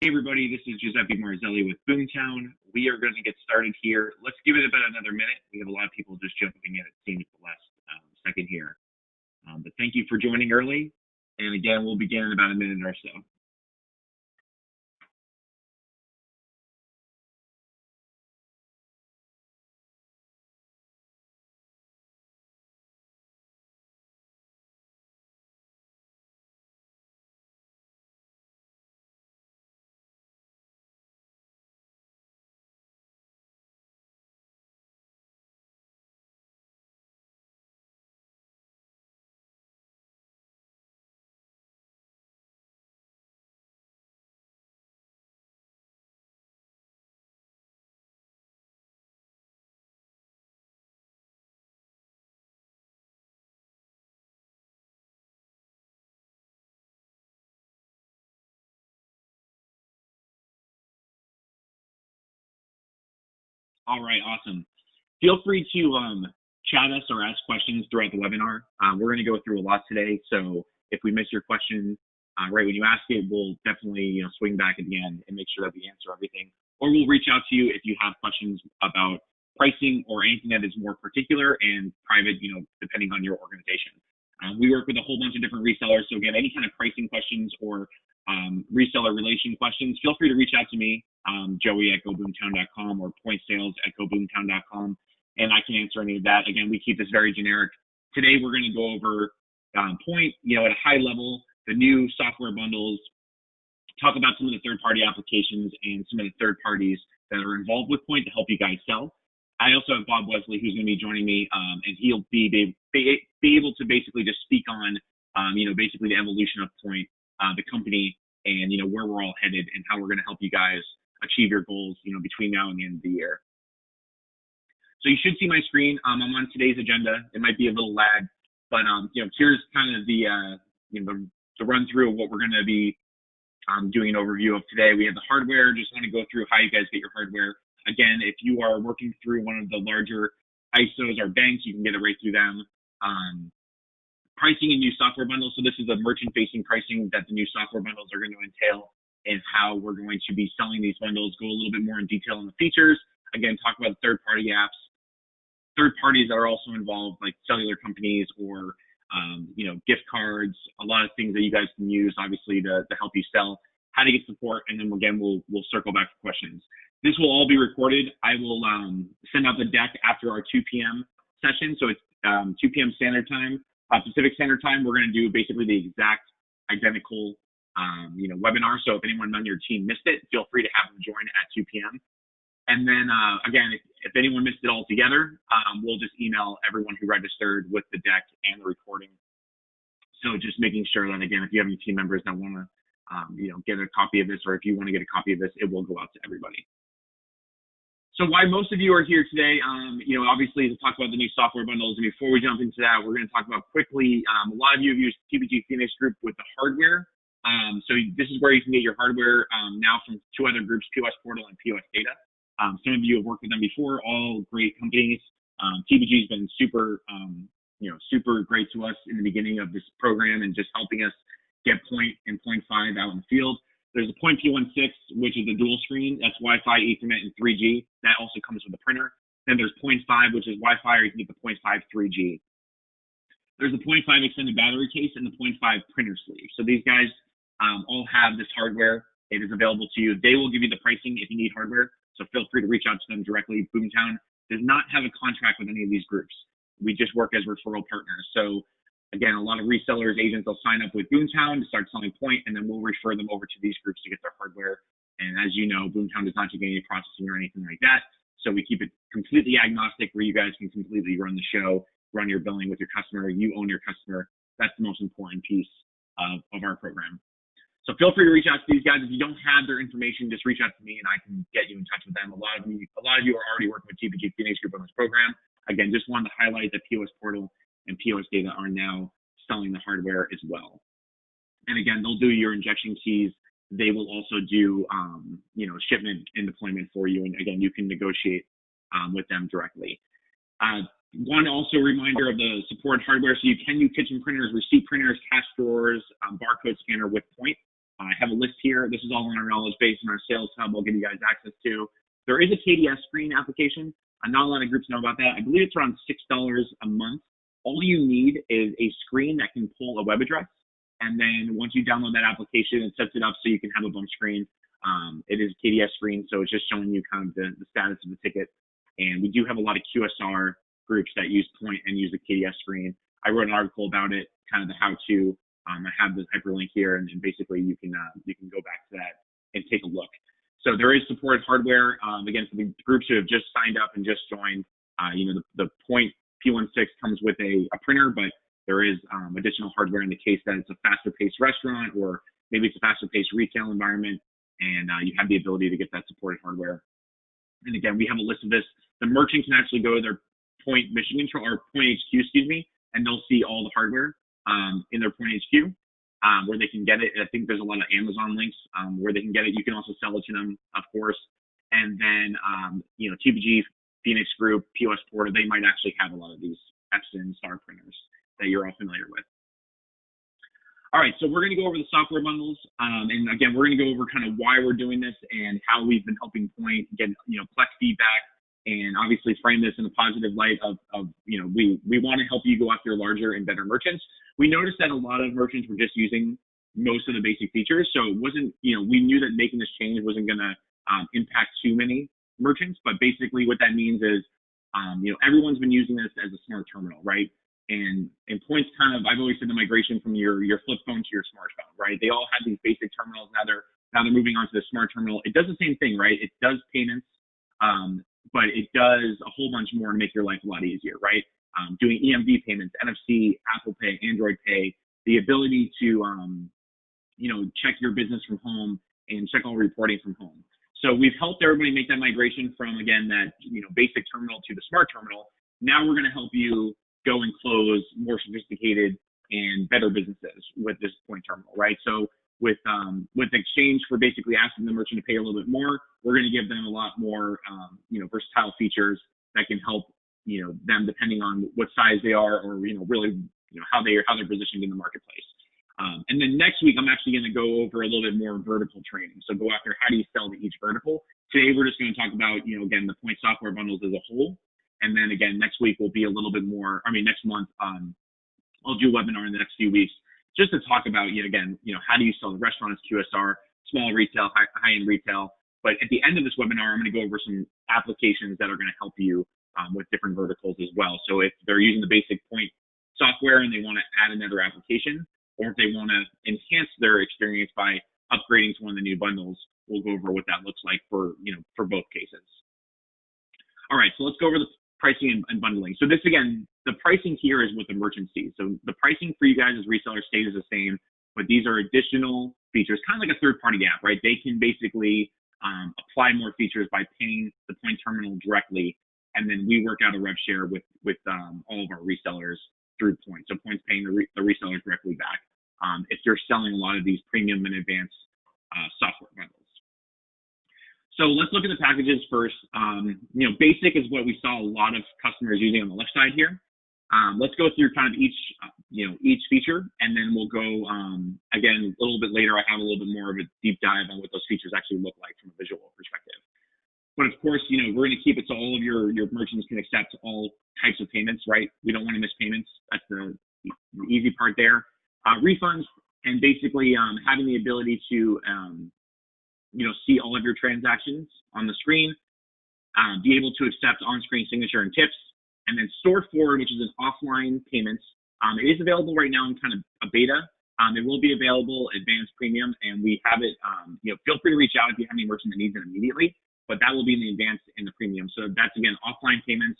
Hey everybody, this is Giuseppe Marzelli with Boomtown. We are going to get started here. Let's give it about another minute. We have a lot of people just jumping in, it seems, the last second here. But thank you for joining early. And again, we'll begin in about a minute or so. All right, awesome. Feel free to chat us or ask questions throughout the webinar. We're going to go through a lot today, so if we miss your question right when you ask it, we'll definitely swing back at the end and make sure that we answer everything. Or we'll reach out to you if you have questions about pricing or anything that is more particular and private, depending on your organization. We work with a whole bunch of different resellers, so again, any kind of pricing questions or reseller relation questions, feel free to reach out to me, Joey at goboomtown.com or pointsales@goboomtown.com, and I can answer any of that. Again, we keep this very generic. Today, we're going to go over Poynt, at a high level, the new software bundles, talk about some of the third-party applications and some of the third parties that are involved with Poynt to help you guys sell. I also have Bob Wesley, who's going to be joining me, and he'll be able to basically just speak on, basically the evolution of Poynt, the company, and where we're all headed and how we're going to help you guys achieve your goals, between now and the end of the year. So you should see my screen. I'm on today's agenda. It might be a little lag, but here's kind of the run through of what we're going to be doing an overview of today. We have the hardware. Just want to go through how you guys get your hardware. Again, if you are working through one of the larger ISOs or banks, you can get it right through them. Pricing and new software bundles. So this is the merchant-facing pricing that the new software bundles are going to entail, and how we're going to be selling these bundles. Go a little bit more in detail on the features. Again, talk about third-party apps, third parties that are also involved, like cellular companies or gift cards. A lot of things that you guys can use, obviously, to help you sell. How to get support, and then again, we'll circle back for questions. This will all be recorded. I will send out the deck after our 2 p.m. session. So it's 2 p.m. Standard Time. Pacific Standard Time, we're going to do basically the exact identical, webinar. So if anyone on your team missed it, feel free to have them join at 2 p.m. And then, again, if anyone missed it altogether, we'll just email everyone who registered with the deck and the recording. So just making sure that, again, if you have any team members that want to, get a copy of this, or if you want to get a copy of this, it will go out to everybody. So why most of you are here today, obviously to talk about the new software bundles. And before we jump into that, we're going to talk about quickly, a lot of you have used TPG Phoenix Group with the hardware. So this is where you can get your hardware now from two other groups, POS Portal and POS Data. Some of you have worked with them before, all great companies. TPG has been super, super great to us in the beginning of this program and just helping us get Poynt and Poynt 5 out in the field. There's a Poynt P16, which is a dual screen. That's Wi-Fi, Ethernet, and 3G. That also comes with a printer. Then there's Poynt 5, which is Wi-Fi, or you can get the Poynt 5 3G. There's the Poynt 5 extended battery case and the Poynt 5 printer sleeve. So these guys all have this hardware. It is available to you. They will give you the pricing if you need hardware. So feel free to reach out to them directly. Boomtown does not have a contract with any of these groups. We just work as referral partners. So again, a lot of resellers, agents, will sign up with Boomtown to start selling Poynt, and then we'll refer them over to these groups to get their hardware. And as you know, Boomtown does not do any processing or anything like that. So we keep it completely agnostic, where you guys can completely run the show, run your billing with your customer. You own your customer. That's the most important piece of our program. So feel free to reach out to these guys. If you don't have their information, just reach out to me and I can get you in touch with them. A lot of you are already working with TPG Phoenix Group on this program. Again, just wanted to highlight that POS Portal and POS Data are now selling the hardware as well. And again, they'll do your injection keys. They will also do, shipment and deployment for you. And again, you can negotiate with them directly. One also reminder of the support hardware. So you can use kitchen printers, receipt printers, cash drawers, barcode scanner with Poynt. I have a list here. This is all on our knowledge base in our sales hub. I'll give you guys access to. There is a KDS screen application. Not a lot of groups know about that. I believe it's around $6 a month. All you need is a screen that can pull a web address. And then once you download that application, it sets it up so you can have a bump screen. It is a KDS screen, so it's just showing you kind of the status of the ticket. And we do have a lot of QSR groups that use Poynt and use the KDS screen. I wrote an article about it, kind of the how-to. I have the hyperlink here, and basically you can go back to that and take a look. So there is supported hardware. Again, for the groups who have just signed up and just joined, the Poynt P16 comes with a printer, but there is additional hardware in the case that it's a faster-paced restaurant, or maybe it's a faster-paced retail environment, and you have the ability to get that supported hardware. And again, we have a list of this. The merchant can actually go to their Poynt Mission Control, or Poynt HQ, and they'll see all the hardware in their Poynt HQ, where they can get it. I think there's a lot of Amazon links where they can get it. You can also sell it to them, of course. And then, TPG, Phoenix Group, POS Portal, they might actually have a lot of these Epson Star printers that you're all familiar with. All right, so we're going to go over the software bundles. And again, we're going to go over kind of why we're doing this and how we've been helping Poynt get, collect feedback, and obviously frame this in a positive light of we want to help you go after larger and better merchants. We noticed that a lot of merchants were just using most of the basic features. So it wasn't, we knew that making this change wasn't going to impact too many merchants, but basically what that means is, everyone's been using this as a smart terminal, right? And Poynt's kind of, I've always said the migration from your flip phone to your smartphone, right? They all had these basic terminals. Now they're moving on to the smart terminal. It does the same thing, right? It does payments, but it does a whole bunch more to make your life a lot easier, right? Doing EMV payments, NFC, Apple Pay, Android Pay, the ability to, check your business from home and check all reporting from home. So we've helped everybody make that migration from, again, that, basic terminal to the smart terminal. Now we're going to help you go and close more sophisticated and better businesses with this Poynt terminal, right? So with exchange for basically asking the merchant to pay a little bit more, we're going to give them a lot more, versatile features that can help, them depending on what size they are, or, really, how they're positioned in the marketplace. And then next week, I'm actually going to go over a little bit more vertical training. So go after how do you sell to each vertical. Today, we're just going to talk about, again, the Poynt software bundles as a whole. And then again, next week will be a little bit more, next month, I'll do a webinar in the next few weeks just to talk about, how do you sell to restaurants, QSR, small retail, high-end retail. But at the end of this webinar, I'm going to go over some applications that are going to help you with different verticals as well. So if they're using the basic Poynt software and they want to add another application, or if they want to enhance their experience by upgrading to one of the new bundles, we'll go over what that looks like for both cases. All right, so let's go over the pricing and bundling. So this, again, the pricing here is what the merchant sees. So the pricing for you guys as resellers stays the same, but these are additional features, kind of like a third-party app, right? They can basically apply more features by paying the Poynt terminal directly, and then we work out a rev share with all of our resellers through Poynt. So Poynt's paying the resellers directly back if you're selling a lot of these premium and advanced software bundles. So let's look at the packages first. Basic is what we saw a lot of customers using on the left side here. Let's go through kind of each feature, and then we'll go, again, a little bit later, I have a little bit more of a deep dive on what those features actually look like from a visual perspective. But of course, we're going to keep it so all of your merchants can accept all types of payments, right? We don't want to miss payments. That's the easy part there. Refunds, and basically having the ability to, see all of your transactions on the screen, be able to accept on-screen signature and tips, and then store forward, which is an offline payments. It is available right now in kind of a beta. It will be available advanced premium, and we have it. Feel free to reach out if you have any merchant that needs it immediately, but that will be in the advanced and the premium. So that's, again, offline payments.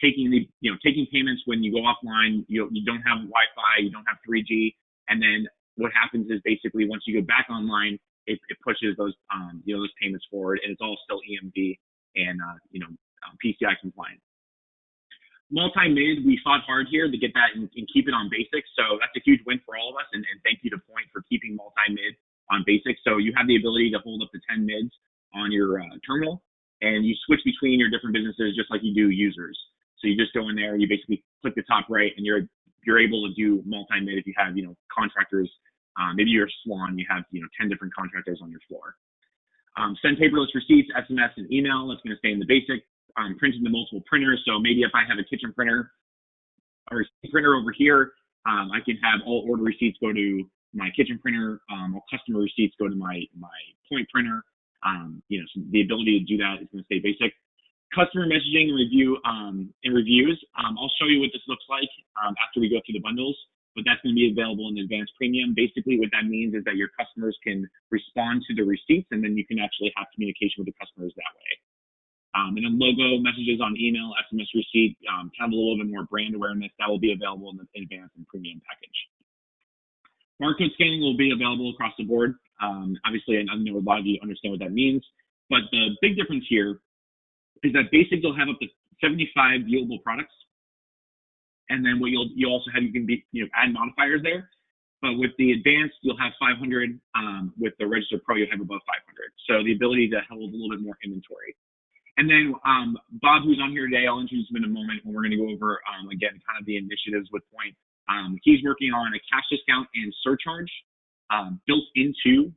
Taking payments when you go offline, you don't have Wi-Fi, you don't have 3G, and then what happens is basically once you go back online, it pushes those those payments forward, and it's all still EMV and PCI compliant. Multi-mid, we fought hard here to get that and keep it on basic, so that's a huge win for all of us, and thank you to Poynt for keeping multi-mid on basic. So you have the ability to hold up to 10 mids on your terminal, and you switch between your different businesses just like you do users. So you just go in there, you basically click the top right, and you're able to do multi-mid if you have contractors Maybe you're a salon, you have 10 different contractors on your floor. Send paperless receipts, SMS, and email. That's going to stay in the basic. Printing to multiple printers. So maybe if I have a kitchen printer or a printer over here, I can have all order receipts go to my kitchen printer, all customer receipts go to my Poynt printer. So the ability to do that is going to stay basic. Customer messaging and reviews. I'll show you what this looks like after we go through the bundles, but that's going to be available in the advanced premium. Basically, what that means is that your customers can respond to the receipts, and then you can actually have communication with the customers that way. And then logo messages on email, SMS receipt, kind of a little bit more brand awareness, that will be available in the advanced and premium package. Barcode scanning will be available across the board. Obviously, I know a lot of you understand what that means, but the big difference here is that basic you'll have up to 75 viewable products, and then what you'll also have, you can add modifiers there. But with the advanced, you'll have 500. With the Register Pro, you'll have above 500. So the ability to hold a little bit more inventory. And then Bob, who's on here today, I'll introduce him in a moment when we're going to go over, again, kind of the initiatives with Poynt. He's working on a cash discount and surcharge built into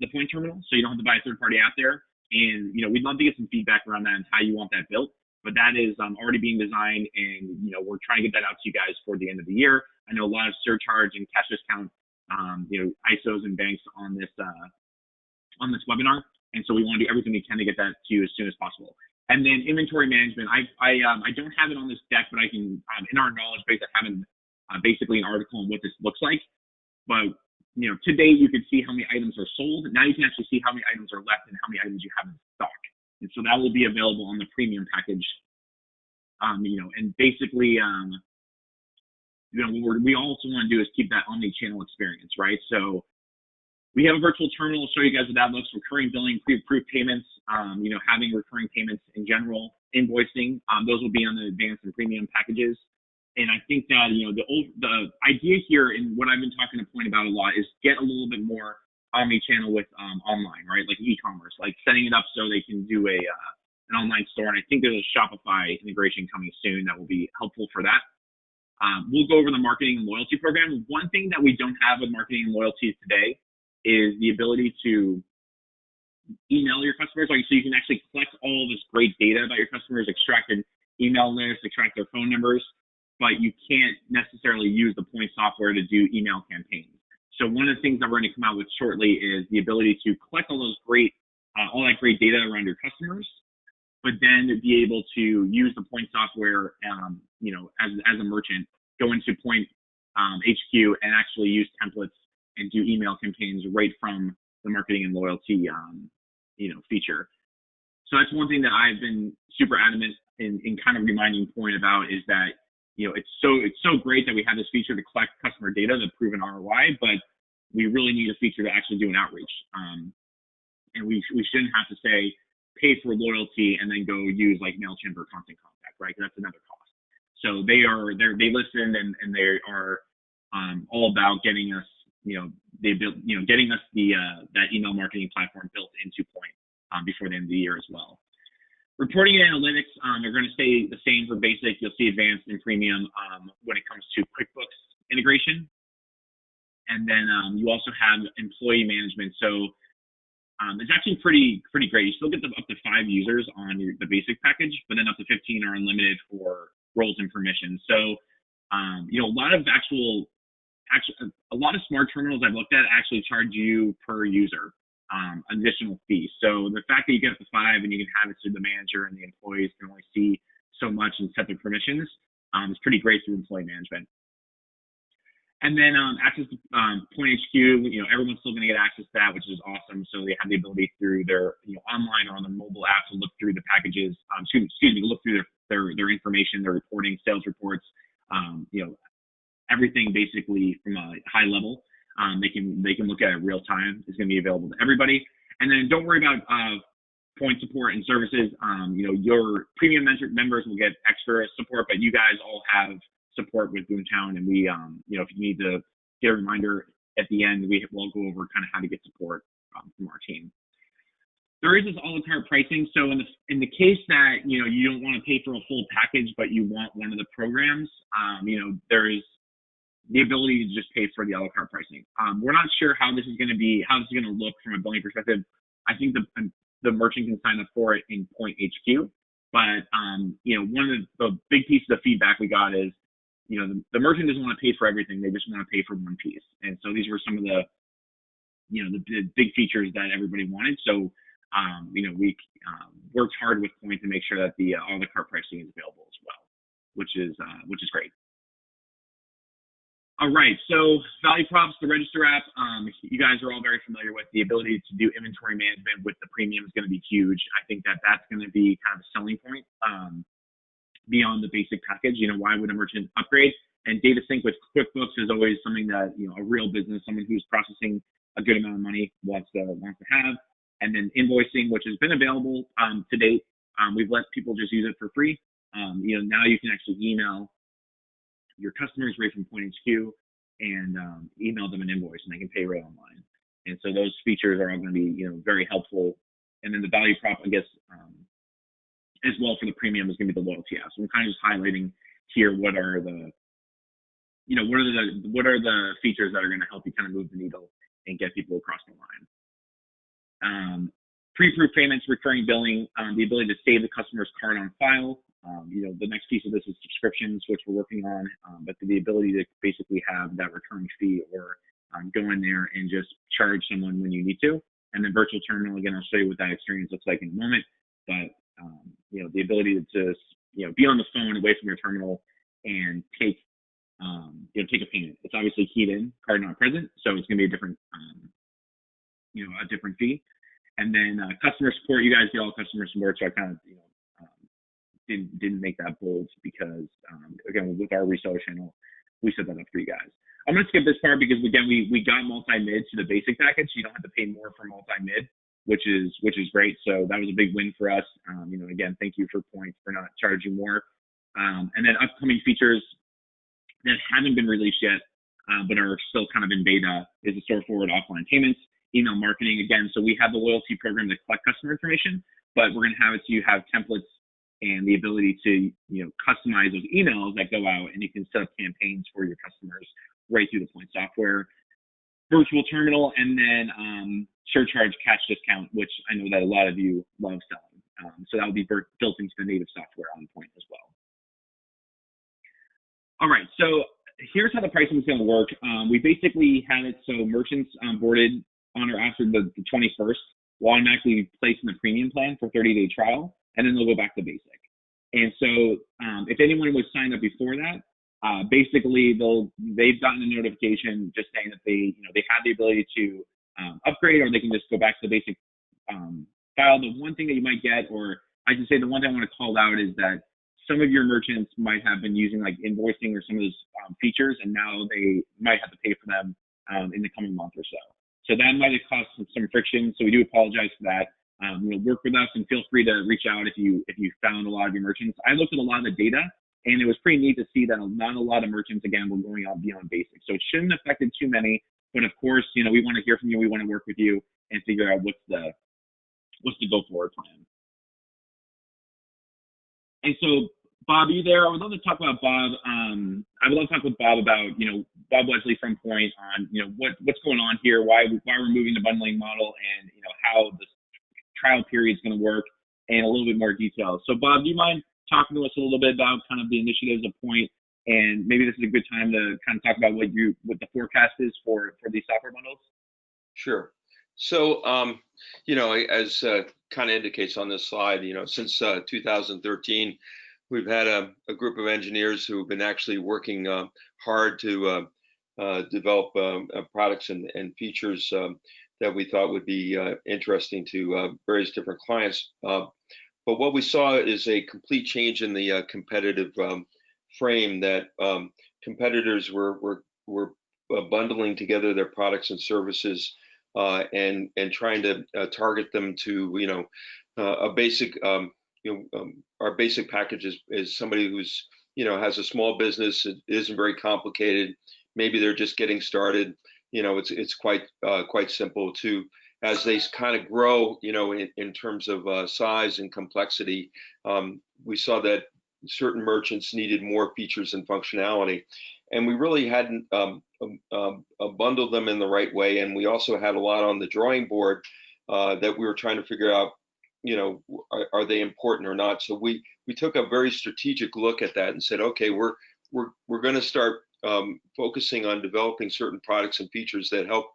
the Poynt terminal, so you don't have to buy a third-party app there. And, we'd love to get some feedback around that and how you want that built. But that is already being designed, and, we're trying to get that out to you guys for the end of the year. I know a lot of surcharge and cash discount, ISOs and banks on this webinar. And so we want to do everything we can to get that to you as soon as possible. And then inventory management. I don't have it on this deck, but I can, in our knowledge base, I have basically an article on what this looks like. But, today you can see how many items are sold. Now you can actually see how many items are left and how many items you have in stock. And so that will be available on the premium package. And basically, what we also want to do is keep that omni-channel experience, right? So we have a virtual terminal. I'll show you guys what that looks. Recurring billing, pre-approved payments, having recurring payments in general, invoicing. Those will be on the advanced and premium packages. And I think that, the idea here, and what I've been talking to Poynt about a lot, is get a little bit more omni-channel with online, right? Like e-commerce, like setting it up so they can do an online store. And I think there's a Shopify integration coming soon that will be helpful for that. We'll go over the marketing and loyalty program. One thing that we don't have with marketing and loyalty today is the ability to email your customers. So you can actually collect all this great data about your customers, extract an email list, extract their phone numbers, but you can't necessarily use the Poynt software to do email campaigns. So one of the things that we're going to come out with shortly is the ability to collect all that great data around your customers, but then to be able to use the Poynt software, as a merchant, go into Poynt HQ and actually use templates and do email campaigns right from the marketing and loyalty, feature. So that's one thing that I've been super adamant in kind of reminding Poynt about, is that, it's so great that we have this feature to collect customer data, the proven ROI, but we really need a feature to actually do an outreach. And we shouldn't have to say, pay for loyalty and then go use like MailChimp or Constant Contact, right? That's another cost. So they listened and they are all about getting us, getting us that email marketing platform built into Poynt before the end of the year as well. Reporting and analytics are going to stay the same for basic. You'll see advanced and premium when it comes to QuickBooks integration. And then you also have employee management. So it's actually pretty great. You still get up to 5 users on the basic package, but then up to 15 are unlimited for roles and permissions. So a lot of smart terminals I've looked at actually charge you per user additional fee. So the fact that you get up to 5 and you can have it so the manager and the employees can only see so much and set their permissions is pretty great through employee management. And then access to Poynt HQ, everyone's still going to get access to that, which is awesome. So they have the ability through their online or on the mobile app to look through the packages, look through their information, their reporting, sales reports, everything basically from a high level. They can look at it real time. It's going to be available to everybody. And then don't worry about Poynt support and services. Your premium members will get extra support, but you guys all have support with Boomtown, and we, if you need to get a reminder at the end, we'll go over kind of how to get support from our team. There is this a la carte pricing. So in the case that you don't want to pay for a full package, but you want one of the programs, there's the ability to just pay for the a la carte pricing. We're not sure how this is going to look from a billing perspective. I think the merchant can sign up for it in Poynt HQ, but one of the big pieces of feedback we got is, the merchant doesn't want to pay for everything; they just want to pay for one piece. And so these were some of the big features that everybody wanted. So we worked hard with Poynt to make sure that the a la carte pricing is available as well, which is great. All right, so value props, the Register app, you guys are all very familiar with. The ability to do inventory management with the premium is going to be huge. I think that's going to be kind of a selling point beyond the basic package. Why would a merchant upgrade? And data sync with QuickBooks is always something that a real business, someone who's processing a good amount of money wants to have. And then invoicing, which has been available to date. We've let people just use it for free. Now you can actually email your customers right from Poynt HQ and email them an invoice, and they can pay right online. And so those features are all going to be very helpful. And then the value prop, I guess, as well for the premium is going to be the loyalty app. So I'm kind of just highlighting here what are the features that are going to help you kind of move the needle and get people across the line. Pre-approved payments, recurring billing, the ability to save the customer's card on file. The next piece of this is subscriptions, which we're working on, but the ability to basically have that recurring fee or go in there and just charge someone when you need to. And then virtual terminal, again, I'll show you what that experience looks like in a moment. But, the ability to be on the phone away from your terminal and take a payment. It's obviously keyed in, card not present, so it's going to be a different, a different fee. And then customer support, you guys get all customer support, so I kind of, didn't make that bold because, again, with our reseller channel, we set that up for you guys. I'm going to skip this part because, again, we got multi-mid to the basic package. So you don't have to pay more for multi-mid, which is great. So that was a big win for us. Again, thank you for Poynt for not charging more. And then upcoming features that haven't been released yet, but are still kind of in beta is the store forward offline payments, email marketing. Again, so we have the loyalty program to collect customer information, but we're going to have it so you have templates and the ability to customize those emails that go out, and you can set up campaigns for your customers right through the Poynt software. Virtual terminal, and then surcharge cash discount, which I know that a lot of you love selling. So that will be built into the native software on Poynt as well. All right, so here's how the pricing is going to work. We basically had it so merchants onboarded on or after the 21st will automatically place in the premium plan for 30-day trial, and then they'll go back to basic. And so if anyone was signed up before that, basically they've gotten a notification just saying that they have the ability to upgrade, or they can just go back to the basic file. The one thing that you might get, or I should say the one thing I want to call out, is that some of your merchants might have been using like invoicing or some of those features, and now they might have to pay for them in the coming month or so. So that might have caused some friction. So we do apologize for that. Work with us and feel free to reach out if you found a lot of your merchants. I looked at a lot of the data, and it was pretty neat to see that not a lot of merchants, again, were going on beyond basic. So it shouldn't have affected too many. But of course, we want to hear from you. We want to work with you and figure out what's the go forward plan. And so, Bob, are you there? I would love to talk about Bob. I would love to talk with Bob about, Bob Wesley from Poynt on, what's going on here, why we're moving the bundling model, and, how the trial period is going to work, and a little bit more detail. So, Bob, do you mind talking to us a little bit about kind of the initiatives of Poynt, and maybe this is a good time to kind of talk about what the forecast is for these software bundles? Sure. So, as kind of indicates on this slide, since 2013, we've had a group of engineers who have been actually working hard to develop products and features that we thought would be interesting to various different clients. But what we saw is a complete change in the competitive frame, that competitors were bundling together their products and services and trying to target them to a basic our basic package is somebody who's has a small business. It isn't very complicated. Maybe they're just getting started. It's quite simple to. As they kind of grow, in terms of size and complexity, we saw that certain merchants needed more features and functionality. and we really hadn't bundled them in the right way. And we also had a lot on the drawing board that we were trying to figure out, are they important or not? So we took a very strategic look at that and said, okay, we're going to start focusing on developing certain products and features that help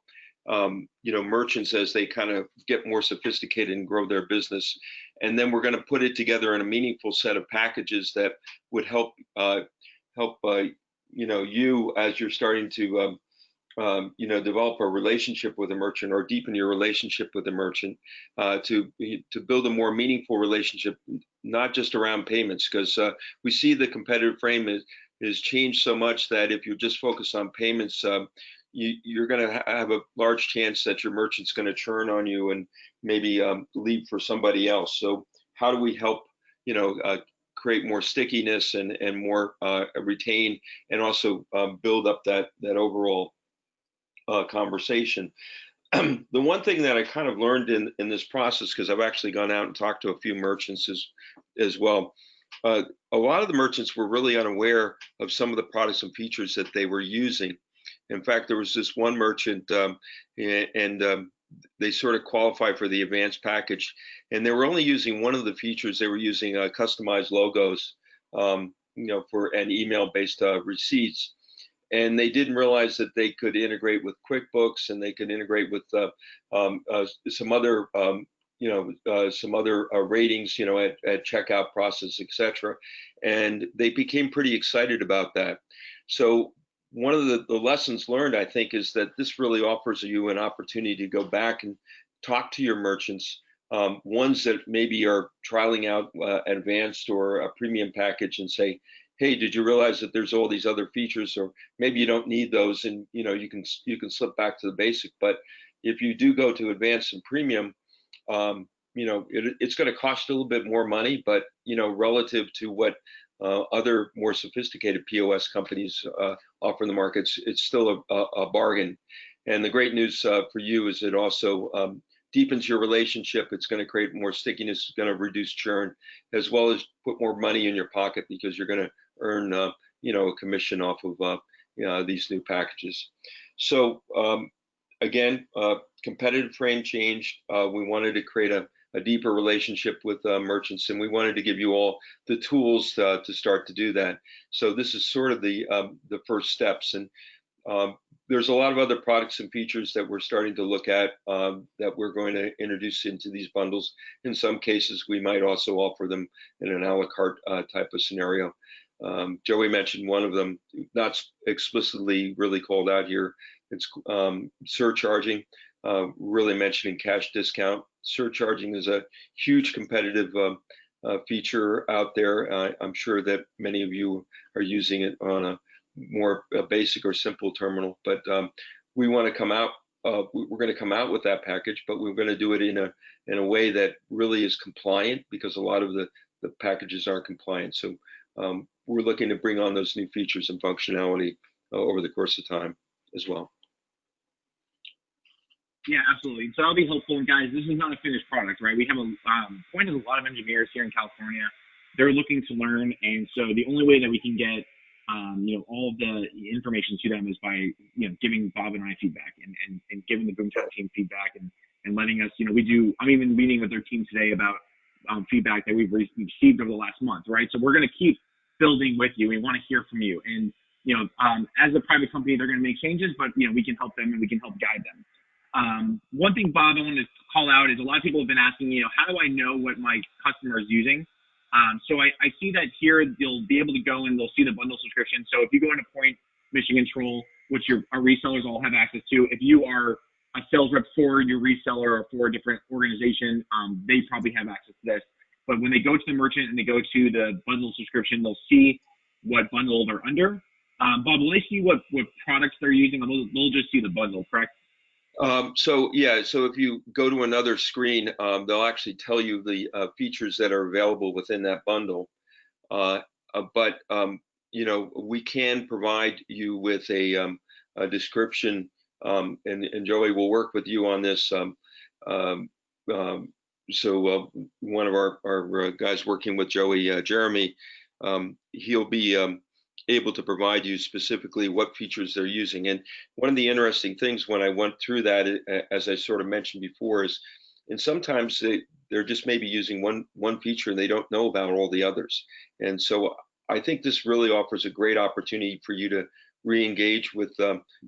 merchants as they kind of get more sophisticated and grow their business. And then we're going to put it together in a meaningful set of packages that would help you as you're starting to develop a relationship with a merchant or deepen your relationship with a merchant, to build a more meaningful relationship, not just around payments, because we see the competitive frame is changed so much that if you just focus on payments, you're going to have a large chance that your merchant's going to churn on you and maybe leave for somebody else. So how do we help create more stickiness and more retain, and also build up that overall conversation? The one thing that I kind of learned in this process, because I've actually gone out and talked to a few merchants as well, a lot of the merchants were really unaware of some of the products and features that they were using. In fact, there was this one merchant, and they sort of qualify for the advanced package, and they were only using one of the features. They were using customized logos, for an email-based receipts, and they didn't realize that they could integrate with QuickBooks, and they could integrate with some other ratings, at checkout process, etc. And they became pretty excited about that. So one of the lessons learned, I think, is that this really offers you an opportunity to go back and talk to your merchants, ones that maybe are trialing out advanced or a premium package, and say, hey, did you realize that there's all these other features, or maybe you don't need those, and you can slip back to the basic. But if you do go to advanced and premium, it's going to cost a little bit more money, but relative to what other more sophisticated POS companies offer in the markets, it's still a bargain. And the great news for you is it also deepens your relationship. It's going to create more stickiness. It's going to reduce churn, as well as put more money in your pocket, because you're going to earn a commission off of these new packages. So again, competitive frame changed. We wanted to create a deeper relationship with merchants, and we wanted to give you all the tools to start to do that. So this is sort of the first steps, and there's a lot of other products and features that we're starting to look at that we're going to introduce into these bundles. In some cases, we might also offer them in an a la carte type of scenario. Joey mentioned one of them, not explicitly really called out here. It's surcharging, really mentioning cash discount. Surcharging is a huge competitive feature out there. I'm sure that many of you are using it on a more basic or simple terminal, but we want to come out. We're going to come out with that package, but we're going to do it in a way that really is compliant, because a lot of the packages aren't compliant. So we're looking to bring on those new features and functionality over the course of time as well. Yeah, absolutely. So that'll be helpful. And guys, this is not a finished product, right? We have Poynt has a lot of engineers here in California. They're looking to learn, and so the only way that we can get all of the information to them is by giving Bob and I feedback, and giving the Boomtown team feedback, and letting us I'm even meeting with their team today about feedback that we've received over the last month, right? So we're going to keep building with you. We want to hear from you, and as a private company, they're going to make changes, but we can help them, and we can help guide them. One thing, Bob, I want to call out is a lot of people have been asking, how do I know what my customer is using? So I see that here, you'll be able to go and they'll see the bundle subscription. So if you go into Poynt Mission Control, which our resellers all have access to, if you are a sales rep for your reseller or for a different organization, they probably have access to this. But when they go to the merchant and they go to the bundle subscription, they'll see what bundle they're under. Bob, will they see what products they're using? They'll just see the bundle, correct? So if you go to another screen, they'll actually tell you the features that are available within that bundle. But we can provide you with a description, and Joey will work with you on this. So one of our guys working with Joey, Jeremy, he'll be able to provide you specifically what features they're using. And one of the interesting things when I went through that, as I sort of mentioned before, is, and sometimes they're just maybe using one feature and they don't know about all the others. And so I think this really offers a great opportunity for you to re-engage with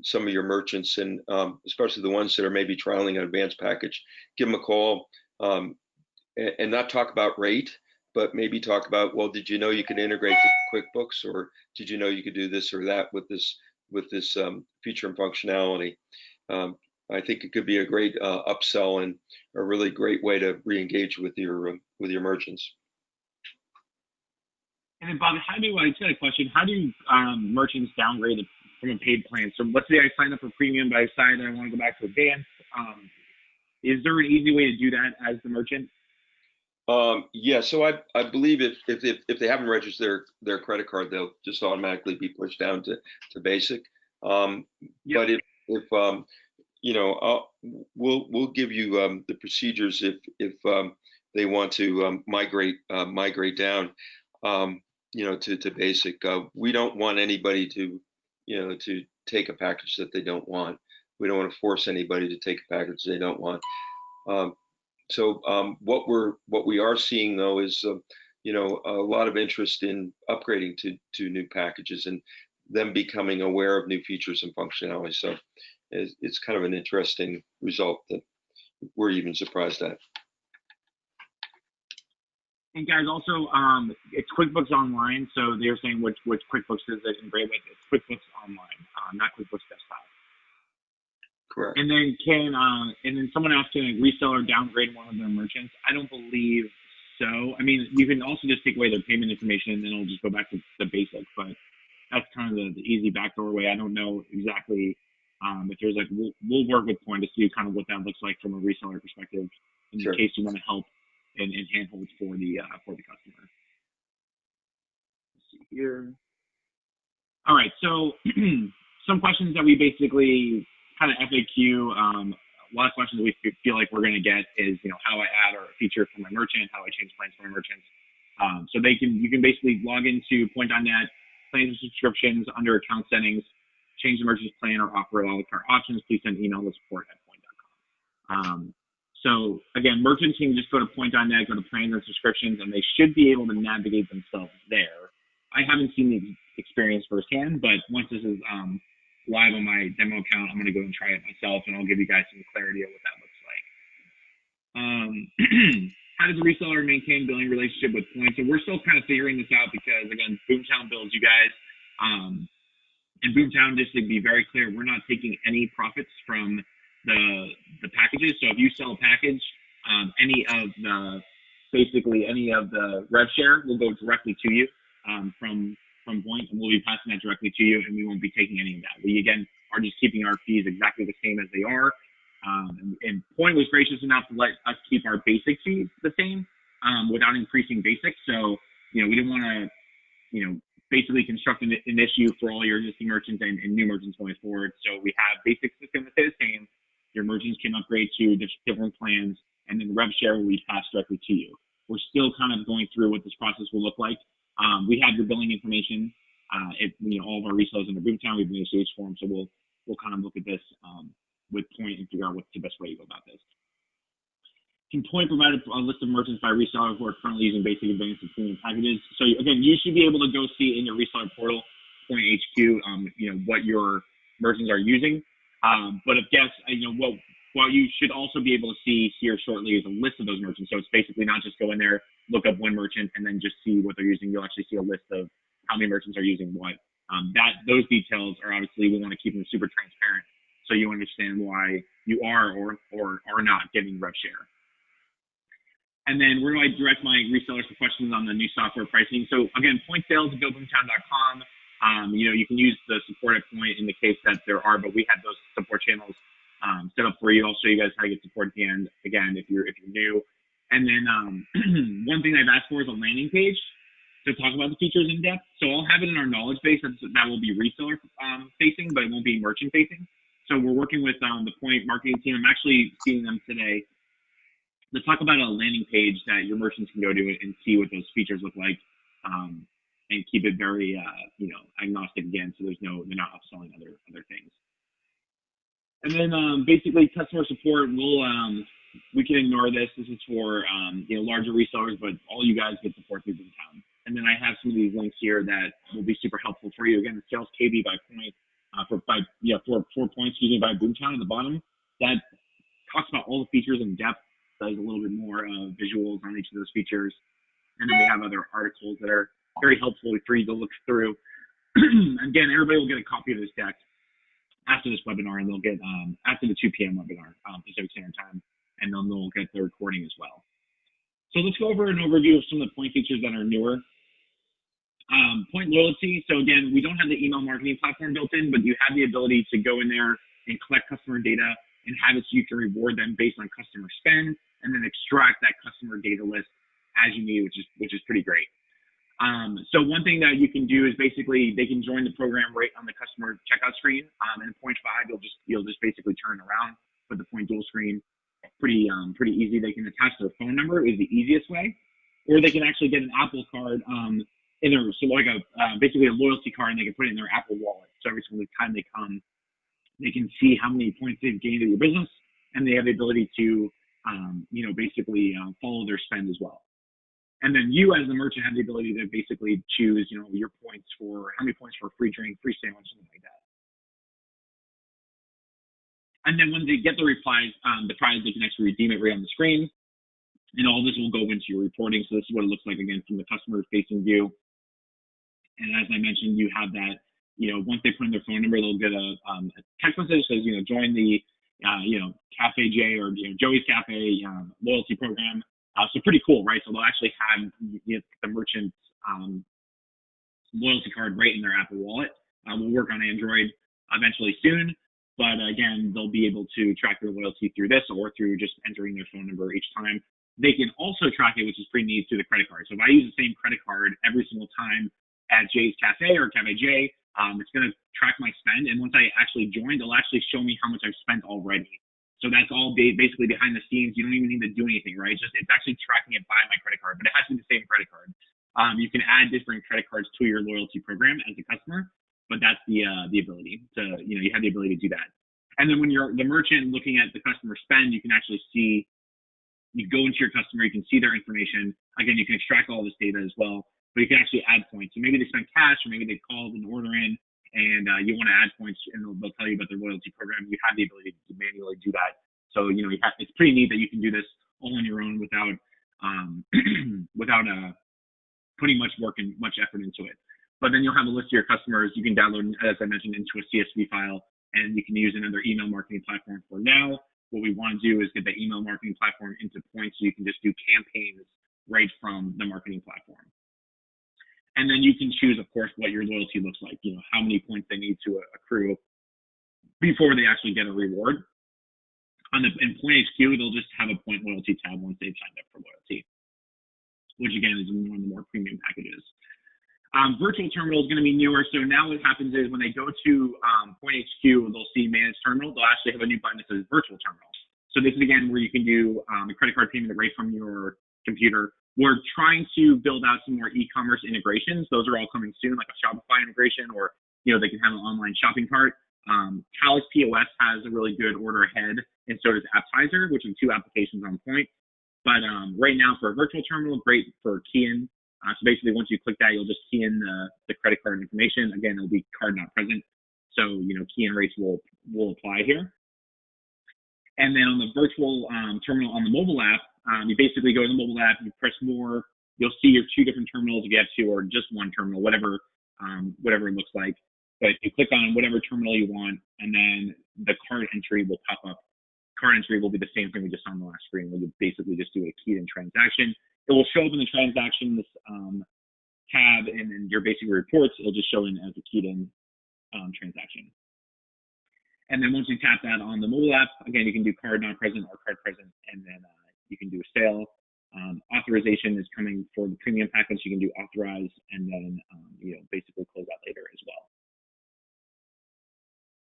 some of your merchants, and especially the ones that are maybe trialing an advanced package. Give them a call, and not talk about rate, but maybe talk about, well, did you know you could integrate to QuickBooks, or did you know you could do this or that with this feature and functionality? I think it could be a great upsell and a really great way to re-engage with your merchants. And then Bob, I just had a question. How do merchants downgrade from a paid plan? So let's say I sign up for premium, but I decide I want to go back to advanced. Is there an easy way to do that as the merchant? Yeah, so I believe if they haven't registered their credit card, they'll just automatically be pushed down to basic. Yep. But if you know, we'll give you the procedures if they want to migrate down, you know, to basic. We don't want anybody to, you know, to take a package that they don't want. We don't want to force anybody to take a package they don't want. So what we are seeing though is you know, a lot of interest in upgrading to new packages and them becoming aware of new features and functionality. So it's kind of an interesting result that we're even surprised at. And guys, also, it's QuickBooks Online, so they're saying which QuickBooks is it integrated with. It's QuickBooks Online, not QuickBooks Desktop. Correct. And then and then someone else can reseller downgrade one of their merchants. I don't believe so. I mean, you can also just take away their payment information and then it'll just go back to the basic, but that's kind of the easy backdoor way. I don't know exactly if there's like, we'll work with Poynt to see kind of what that looks like from a reseller perspective in Sure. case you want to help and handhold for the customer. Let's see here. All right, so some questions that we basically kind of FAQ. A lot of questions we feel like we're going to get is, you know, how I add a feature for my merchant, how I change plans for my merchants. So you can basically log into Poynt.net, plans and subscriptions under account settings, change the merchant's plan or offer a la carte options. Please send email to support@poynt.com. So again, merchants can just go to Poynt.net, go to plans and subscriptions, and they should be able to navigate themselves there. I haven't seen the experience firsthand, but once this is live on my demo account, I'm going to go and try it myself, and I'll give you guys some clarity of what that looks like. How does the reseller maintain billing relationship with Poynt? So we're still kind of figuring this out because, again, Boomtown bills you guys. And Boomtown, just to be very clear, we're not taking any profits from the packages. So if you sell a package, any of the rev share will go directly to you from Poynt, and we'll be passing that directly to you, and we won't be taking any of that. We, again, are just keeping our fees exactly the same as they are. And Poynt was gracious enough to let us keep our basic fees the same without increasing basics. So, you know, we didn't want to, you know, basically construct an issue for all your existing merchants and new merchants going forward. So we have basics that's going to stay the same. Your merchants can upgrade to different plans, and then the rev share will be passed directly to you. We're still kind of going through what this process will look like. We have your billing information. You know, all of our resellers in the Boomtown, we have an ACH form, so we'll kind of look at this with Poynt and figure out what's the best way to go about this. Can Poynt provide a list of merchants by reseller who are currently using basic, advanced, and premium packages? So again, you should be able to go see in your reseller portal, Poynt HQ, you know, what your merchants are using. But if yes, you know, what you should also be able to see here shortly is a list of those merchants. So it's basically not just go in there, look up one merchant, and then just see what they're using. You'll actually see a list of how many merchants are using what. Those details are obviously, we want to keep them super transparent so you understand why you are or are not getting rev share. And then where do I direct my resellers for questions on the new software pricing? So again, pointsales@boomtown.com. You know, you can use the support at Poynt in the case that there are, but we have those support channels set up for you. I'll show you guys how to get support at the end, again, if you're new. And then one thing I've asked for is a landing page to talk about the features in depth. So I'll have it in our knowledge base that will be reseller facing, but it won't be merchant facing. So we're working with the Poynt marketing team. I'm actually seeing them today. Let's talk about a landing page that your merchants can go to and see what those features look like. and keep it very, agnostic again. So they're not upselling other things. And then basically customer support, we can ignore this. This is for larger resellers, but all you guys get support through Boomtown. And then I have some of these links here that will be super helpful for you. Again, the sales KB by Poynt for 4 points using by Boomtown at the bottom. That talks about all the features in depth, does a little bit more visuals on each of those features. And then we have other articles that are very helpful for you to look through. Again, everybody will get a copy of this deck after this webinar, and they'll get after the 2 p.m. webinar Pacific Standard Time, and then they'll get the recording as well. So let's go over an overview of some of the Poynt features that are newer. Poynt loyalty. So again, we don't have the email marketing platform built in, but you have the ability to go in there and collect customer data and have it so you can reward them based on customer spend, and then extract that customer data list as you need, which is pretty great. So one thing that you can do is basically they can join the program right on the customer checkout screen. And in Poynt 5, you'll just basically turn around, put the Poynt dual screen. Pretty easy. They can attach their phone number is the easiest way, or they can actually get an Apple card in their basically a loyalty card, and they can put it in their Apple wallet. So every single time they come, they can see how many points they've gained at your business, and they have the ability to basically follow their spend as well. And then you as the merchant have the ability to basically choose, your points for how many points for a free drink, free sandwich, something like that. And then when they get the replies, the prize, they can actually redeem it right on the screen. And all this will go into your reporting. So this is what it looks like, again, from the customer-facing view. And as I mentioned, you have that, once they put in their phone number, they'll get a text message that says, join the, Cafe J or Joey's Cafe loyalty program. So pretty cool, right? So they'll actually have the merchant's loyalty card right in their Apple wallet. We'll work on Android eventually soon. But again, they'll be able to track their loyalty through this or through just entering their phone number each time. They can also track it, which is pretty neat, through the credit card. So if I use the same credit card every single time at Jay's Cafe or Cafe J, it's going to track my spend. And once I actually join, it'll actually show me how much I've spent already. So that's all basically behind the scenes. You don't even need to do anything, right? It's actually tracking it by my credit card, but it has to be the same credit card. You can add different credit cards to your loyalty program as a customer, but that's the ability to, you have the ability to do that. And then when you're the merchant looking at the customer spend, you can actually see, you go into your customer, you can see their information. Again, you can extract all this data as well, but you can actually add points. So maybe they spent cash, or maybe they called an order in, and you want to add points, and they'll tell you about their loyalty program. You have the ability to manually do that. So, it's pretty neat that you can do this all on your own without putting much work and much effort into it. But then you'll have a list of your customers you can download, as I mentioned, into a CSV file, and you can use another email marketing platform for now. What we want to do is get the email marketing platform into Poynt, so you can just do campaigns right from the marketing platform. And then you can choose, of course, what your loyalty looks like, how many points they need to accrue before they actually get a reward. In Poynt HQ, they'll just have a Poynt loyalty tab once they've signed up for loyalty, which again is one of the more premium packages. Virtual terminal is going to be newer. So now what happens is when they go to Poynt HQ, they'll see managed terminal. They'll actually have a new button that says virtual terminal. So this is again where you can do a credit card payment right from your computer. We're trying to build out some more e-commerce integrations. Those are all coming soon, like a Shopify integration, or they can have an online shopping cart. Calix POS has a really good order ahead, and so does Appetizer, which are 2 applications on Poynt. But right now for a virtual terminal, great for key-in. So basically, once you click that, you'll just key in the credit card information. Again, it'll be card not present. So, key-in rates will apply here. And then on the virtual terminal on the mobile app, you basically go to the mobile app, you press more, you'll see your 2 different terminals if you have 2, or just 1 terminal, whatever it looks like. But you click on whatever terminal you want, and then the card entry will pop up. Card entry will be the same thing we just saw on the last screen, where you basically just do a keyed-in transaction. It will show up in the transactions tab, and in your basic reports, it'll just show in as a keyed-in transaction. And then once you tap that on the mobile app, again, you can do card not present or card present, and then you can do a sale. Authorization is coming for the premium package. You can do authorize, and then basically close out later as well.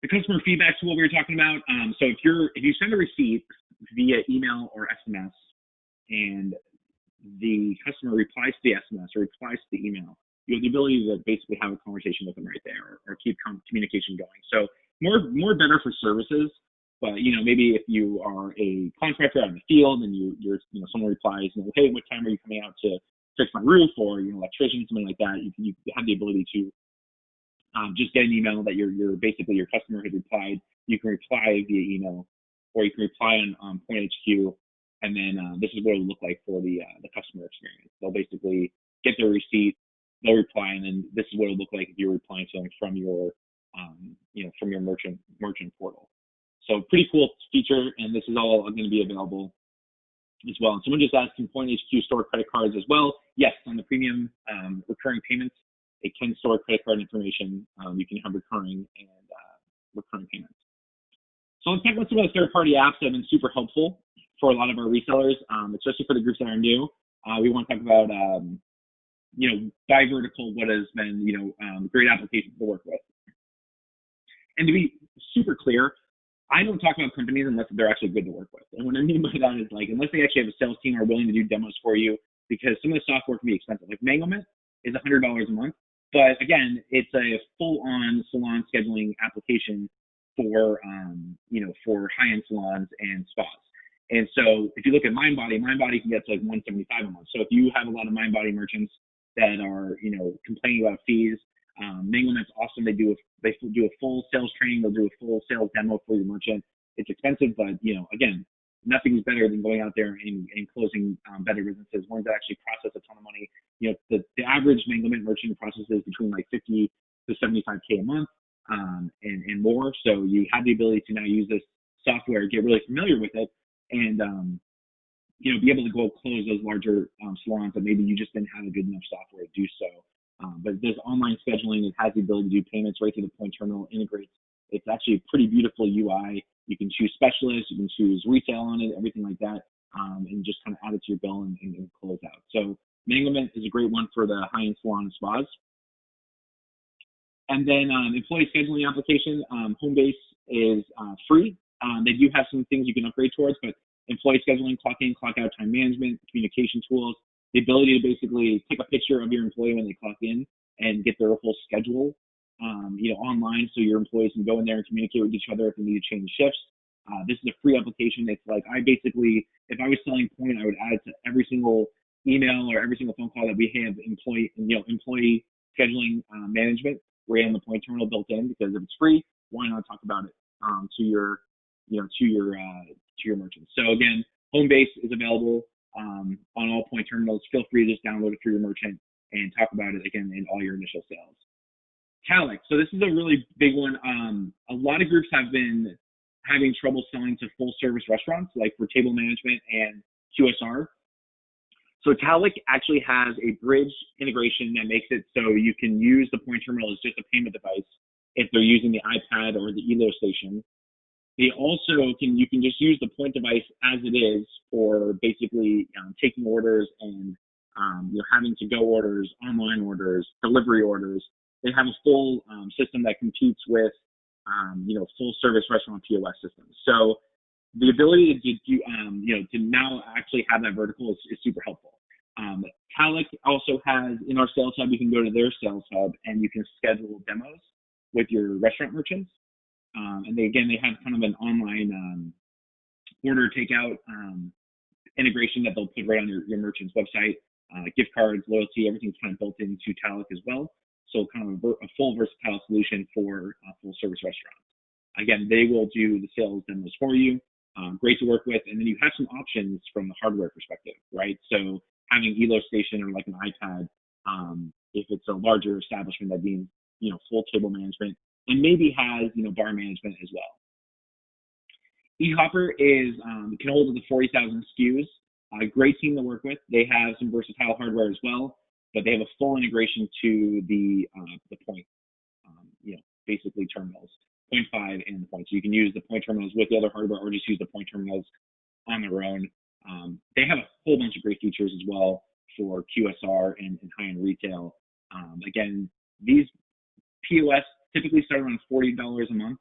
The customer feedback tool we were talking about. So if you send a receipt via email or SMS, and the customer replies to the SMS or replies to the email, you have the ability to basically have a conversation with them right there, or keep communication going. So more better for services. But maybe if you are a contractor out in the field and you're someone replies, hey, what time are you coming out to fix my roof, or electrician, something like that, you have the ability to just get an email that you're basically your customer has replied. You can reply via email, or you can reply on Poynt HQ, and then this is what it'll look like for the customer experience. They'll basically get their receipt, they'll reply, and then this is what it'll look like if you're replying to them from your from your merchant portal. So pretty cool feature, and this is all going to be available as well. And someone just asked, can Poynt HQ store credit cards as well? Yes, on the premium recurring payments, it can store credit card information. You can have recurring payments. So let's talk about some of the third-party apps that have been super helpful for a lot of our resellers, especially for the groups that are new. We want to talk about, by vertical, what has been, great applications to work with. And to be super clear, I don't talk about companies unless they're actually good to work with. And what I mean by that is, like, unless they actually have a sales team or are willing to do demos for you, because some of the software can be expensive. Like MangoMint is $100 a month, but again, it's a full-on salon scheduling application for for high-end salons and spas. And so if you look at MindBody can get to like $175 a month. So if you have a lot of MindBody merchants that are complaining about fees, MangoMint's awesome. They do a full sales training. They'll do a full sales demo for your merchant. It's expensive, but again, nothing's better than going out there and closing better businesses, ones that actually process a ton of money. The average MangoMint merchant processes between like 50 to 75K a month and more. So you have the ability to now use this software, get really familiar with it, and be able to go close those larger salons that maybe you just didn't have a good enough software to do so. But there's online scheduling. It has the ability to do payments right through the Poynt terminal, integrates. It's actually a pretty beautiful UI. You can choose specialists, you can choose retail on it, everything like that, and just kind of add it to your bill and close out. So MangoMint is a great one for the high-end salon and spas. And then employee scheduling application, Homebase is free. They do have some things you can upgrade towards, but employee scheduling, clock in, clock out, time management, communication tools, the ability to basically take a picture of your employee when they clock in and get their whole schedule, online, so your employees can go in there and communicate with each other if they need to change shifts. This is a free application. It's like, if I was selling Poynt, I would add it to every single email or every single phone call that we have employee scheduling management right on the Poynt terminal built in, because if it's free, why not talk about it to your merchants? So again, Homebase is available on all Poynt terminals. Feel free to just download it for your merchant and talk about it again in all your initial sales. Talek. So this is a really big one. A lot of groups have been having trouble selling to full service restaurants, like for table management and QSR. So Talek actually has a bridge integration that makes it so you can use the Poynt terminal as just a payment device if they're using the iPad or the Elo station. They also you can just use the Poynt device as it is for basically taking orders and having to-go orders, online orders, delivery orders. They have a full system that competes with full service restaurant POS systems. So the ability to now actually have that vertical is super helpful. Talek also has, in our sales hub, you can go to their sales hub and you can schedule demos with your restaurant merchants. And they have kind of an online order takeout integration that they'll put right on your merchant's website. Gift cards, loyalty, everything's kind of built into Talek as well. So kind of a full versatile solution for full service restaurants. Again, they will do the sales demos for you. Great to work with. And then you have some options from the hardware perspective, right? So having Elo station or like an iPad, if it's a larger establishment that means, full table management, and maybe has, bar management as well. eHopper can hold up to 40,000 SKUs. Great team to work with. They have some versatile hardware as well, but they have a full integration to the Poynt, basically terminals, Poynt 5 and the Poynt. So you can use the Poynt terminals with the other hardware, or just use the Poynt terminals on their own. They have a whole bunch of great features as well for QSR and high-end retail. Again, these POS typically start around $40 a month.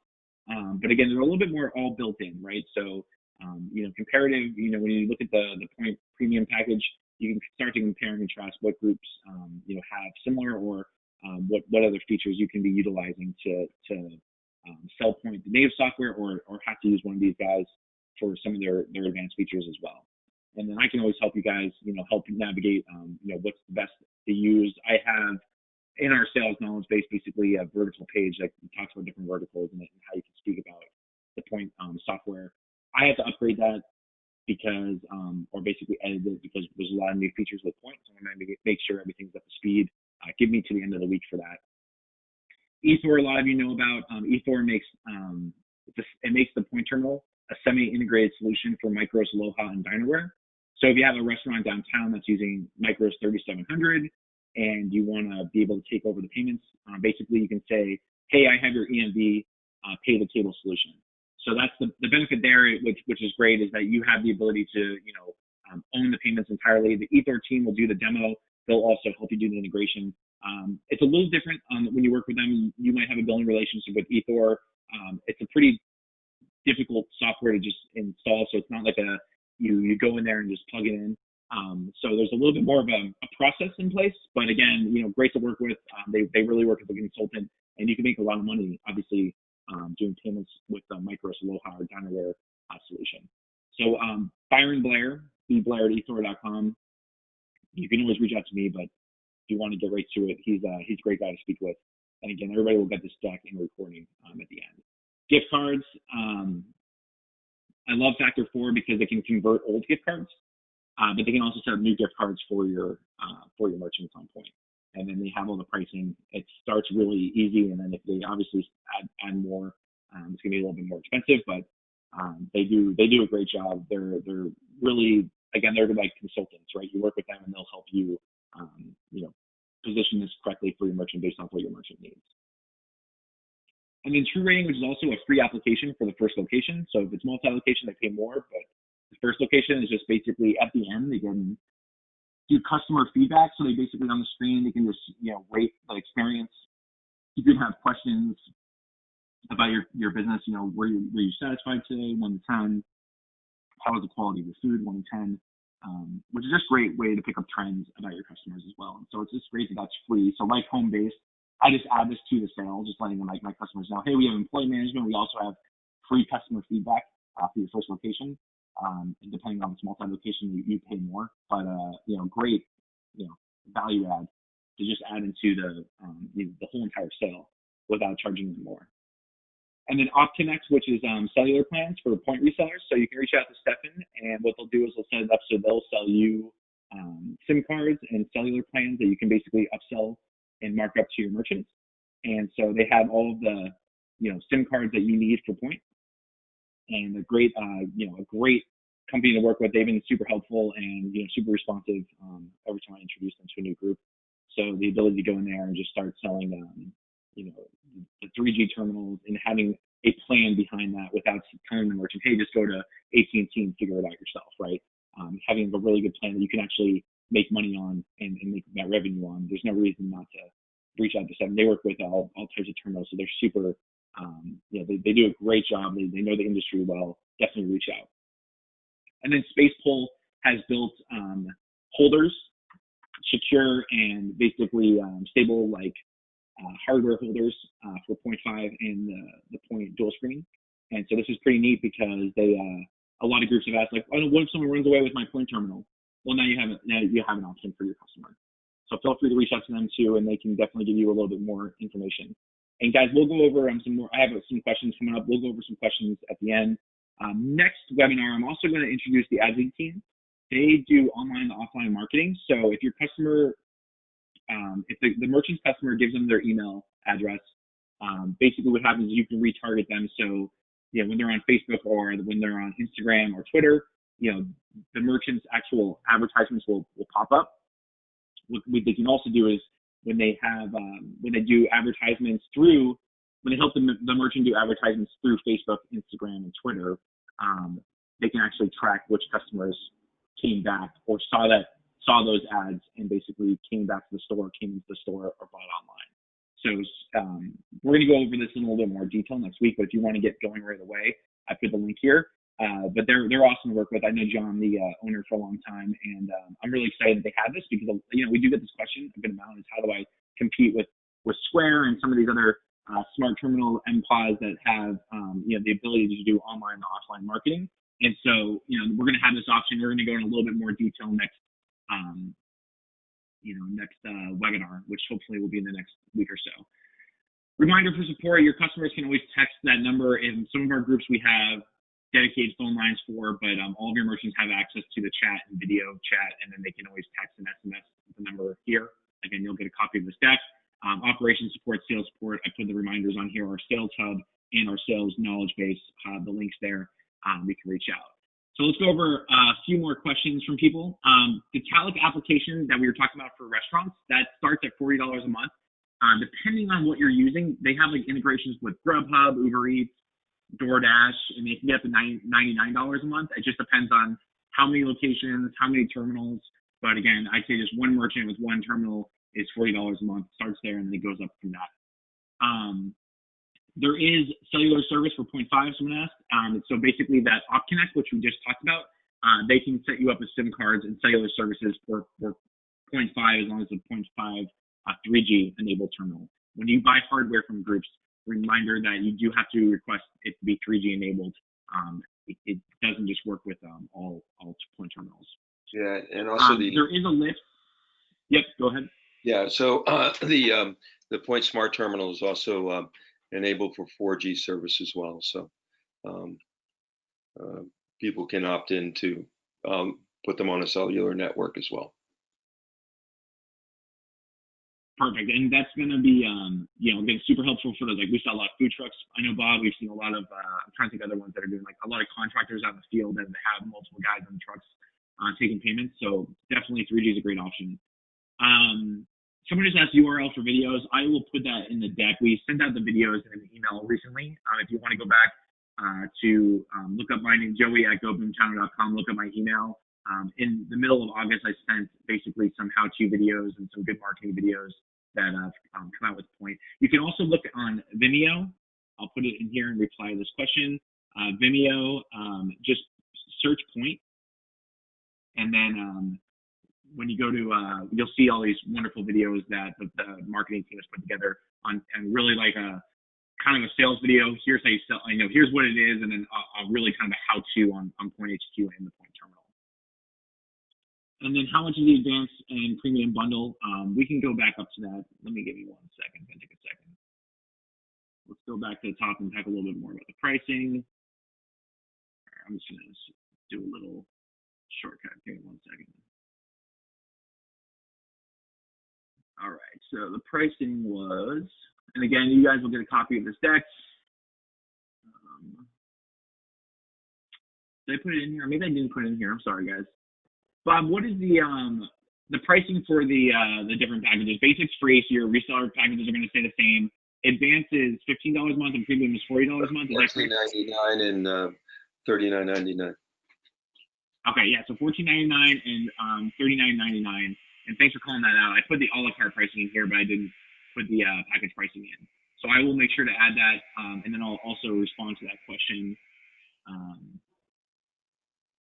But again, they're a little bit more all built in, right? So, comparative, when you look at the Poynt premium package, you can start to compare and contrast what groups have similar, or what other features you can be utilizing to sell Poynt, the native software, or have to use one of these guys for some of their advanced features as well. And then I can always help you guys, help you navigate, what's the best to use. I have in our sales knowledge base basically a vertical page that talks about different verticals and how you can speak about the Poynt software. I had to upgrade that because, or basically edit it because there's a lot of new features with Poynt. So I'm going to make sure everything's up to speed. Give me to the end of the week for that. eThor, a lot of you know about. eThor makes it makes the Poynt terminal a semi-integrated solution for Micros, Aloha, and Dinerware. So if you have a restaurant downtown that's using Micros 3700 and you want to be able to take over the payments, basically you can say, hey, I have your EMV pay the table solution. So that's the benefit there, which is great, is that you have the ability to own the payments entirely. The eThor team will do the demo. They'll also help you do the integration. It's a little different when you work with them. You might have a billing relationship with eThor. It's a pretty difficult software to just install, so it's not like you go in there and just plug it in. So there's a little bit more of a process in place, but again, great to work with. They really work as a consultant, and you can make a lot of money, obviously, doing payments with Micros, Aloha, or Dinerware solution. So Byron Blair, bblair@ethor.com. You can always reach out to me, but if you want to get right to it, he's a great guy to speak with. And again, everybody will get this deck in recording at the end. Gift cards. I love Factor 4 because they can convert old gift cards, but they can also set up new gift cards for your merchants on Poynt. And then they have all the pricing. It starts really easy, and then if they obviously add more, it's gonna be a little bit more expensive. But they do a great job. They're really, again, they're like consultants, right? You work with them, and they'll help you, position this correctly for your merchant based on what your merchant needs. And then True Rating, which is also a free application for the first location. So if it's multi-location, they pay more, but the first location is just basically at the end, they can do customer feedback. So they basically on the screen, they can just, rate the experience. You can have questions about your business. Were you satisfied today? 1 to 10. How was the quality of your food? 1 to 10. Which is just a great way to pick up trends about your customers as well. And so it's just great that that's free. So like home-based, I just add this to the sale, just letting my customers know, hey, we have employee management. We also have free customer feedback for your first location. And depending on its multi-location, you pay more. But great, value add to just add into the whole entire sale without charging them more. And then OpConnect, which is cellular plans for Poynt resellers. So you can reach out to Stefan, and what they'll do is they'll set it up so they'll sell you SIM cards and cellular plans that you can basically upsell and mark up to your merchants. And so they have all of the SIM cards that you need for Poynt, and a great company to work with. They've been super helpful and super responsive every time I introduce them to a new group. So the ability to go in there and just start selling the 3G terminals and having a plan behind that without telling the merchant, hey, just go to AT&T and figure it out yourself, right? Having a really good plan that you can actually make money on and make that revenue on. There's no reason not to reach out to them. They work with all types of terminals, so they're super, they do a great job. They know the industry well. Definitely reach out. And then Spacepole has built holders, secure and basically stable hardware holders for Poynt 5 and the Poynt dual screen. And so this is pretty neat because they a lot of groups have asked, what if someone runs away with my Poynt terminal? Well, now you have an option for your customer. So feel free to reach out to them too, and they can definitely give you a little bit more information. And guys, we'll go over some more. I have some questions coming up. We'll go over some questions at the end. Next webinar, I'm also going to introduce the ad lead team. They do online and offline marketing. So if your customer, if the merchant's customer gives them their email address, basically what happens is you can retarget them. So when they're on Facebook or when they're on Instagram or Twitter, the merchant's actual advertisements will pop up. What they can also do is when they do advertisements when they help the merchant do advertisements through Facebook, Instagram, and Twitter, they can actually track which customers came back or saw those ads and basically came back to the store, came into the store, or bought online. So we're going to go over this in a little bit more detail next week, but if you want to get going right away, I put the link here. But they're awesome to work with. I know John, the owner, for a long time, and I'm really excited that they have this because we do get this question a good amount: is how do I compete with Square and some of these other smart terminal MPOS that have the ability to do online and offline marketing. And so we're going to have this option. We're going to go in a little bit more detail next webinar, which hopefully will be in the next week or so. Reminder for support: your customers can always text that number. In some of our groups, we have dedicated phone lines for, but all of your merchants have access to the chat and video chat, and then they can always text and SMS the number here. Again, you'll get a copy of this deck. Operations support, sales support, I put the reminders on here, our sales hub and our sales knowledge base, the links there, we can reach out. So let's go over a few more questions from people. The Talent application that we were talking about for restaurants, that starts at $40 a month. Depending on what you're using, they have like integrations with Grubhub, Uber Eats, DoorDash, and they can get up to $99 a month. It just depends on how many locations, how many terminals. But again, I'd say just one merchant with one terminal is $40 a month, starts there, and then it goes up from that. There is cellular service for Poynt 5, someone asked. So basically that OpConnect, which we just talked about, they can set you up with SIM cards and cellular services for Poynt 5 as long as the Poynt 5 3G enabled terminal. When you buy hardware from groups, reminder that you do have to request it to be 3G enabled. It doesn't just work with all Poynt terminals. Yeah, and also there is a list. Yep, go ahead. Yeah, so the Poynt Smart Terminal is also enabled for 4G service as well. So people can opt in to put them on a cellular network as well. Perfect, and that's going to be, again, super helpful for those. Like we saw a lot of food trucks. I know, Bob, we've seen a lot of, I'm trying to think of other ones that are doing like a lot of contractors out in the field that have multiple guys on the trucks taking payments. So definitely 3G is a great option. Someone just asked URL for videos. I will put that in the deck. We sent out the videos in an email recently. If you want to go back to look up my name, Joey at goboomchannel.com, look up my email. In the middle of August, I sent basically some how-to videos and some good marketing videos that have come out with Poynt. You can also look on Vimeo. I'll put it in here and reply to this question. Vimeo, just search Poynt, and then when you go to, you'll see all these wonderful videos that the marketing team has put together on, and really like a kind of a sales video. Here's how you sell, here's what it is, and then a really kind of a how-to on Poynt HQ and the Poynt terminal. And then how much is the advanced and premium bundle? We can go back up to that. Let me give you 1 second. Take a second. Let's go back to the top and talk a little bit more about the pricing. I'm just going to do a little shortcut. Give me 1 second. All right. So the pricing was, and again, you guys will get a copy of this deck. Did I put it in here? Maybe I didn't put it in here. I'm sorry, guys. Bob, what is the pricing for the different packages? Basics free, so your reseller packages are going to stay the same. Advanced is $15 a month, and premium is $40 a month. Is that correct? $14.99 and $39.99. Okay, yeah, so $14.99 and $39.99. And thanks for calling that out. I put the a la carte pricing in here, but I didn't put the package pricing in. So I will make sure to add that, and then I'll also respond to that question.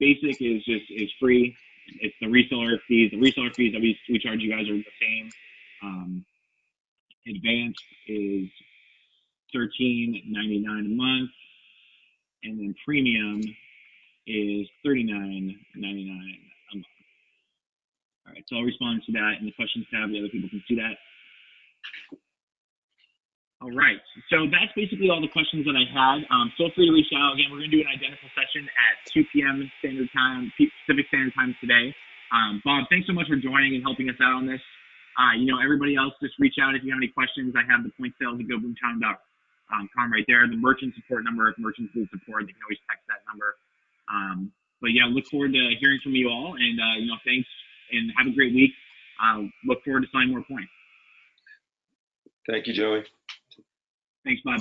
Basic is free. It's the reseller fees. The reseller fees that we charge you guys are the same. Advanced is $13.99 a month, and then premium is $39.99 a month. All right, so I'll respond to that in the questions tab. The other people can see that. All right, so that's basically all the questions that I had. Feel free to reach out. Again, we're going to do an identical session at 2 p.m. Standard Time, Pacific Standard Time today. Bob, thanks so much for joining and helping us out on this. Everybody else, just reach out if you have any questions. I have the Poynt sales at goboomchannel.com right there. The merchant support number, if merchants need support, they can always text that number. But yeah, look forward to hearing from you all. And, thanks and have a great week. Look forward to selling more Poynt. Thank you, Joey. Thanks, Bob.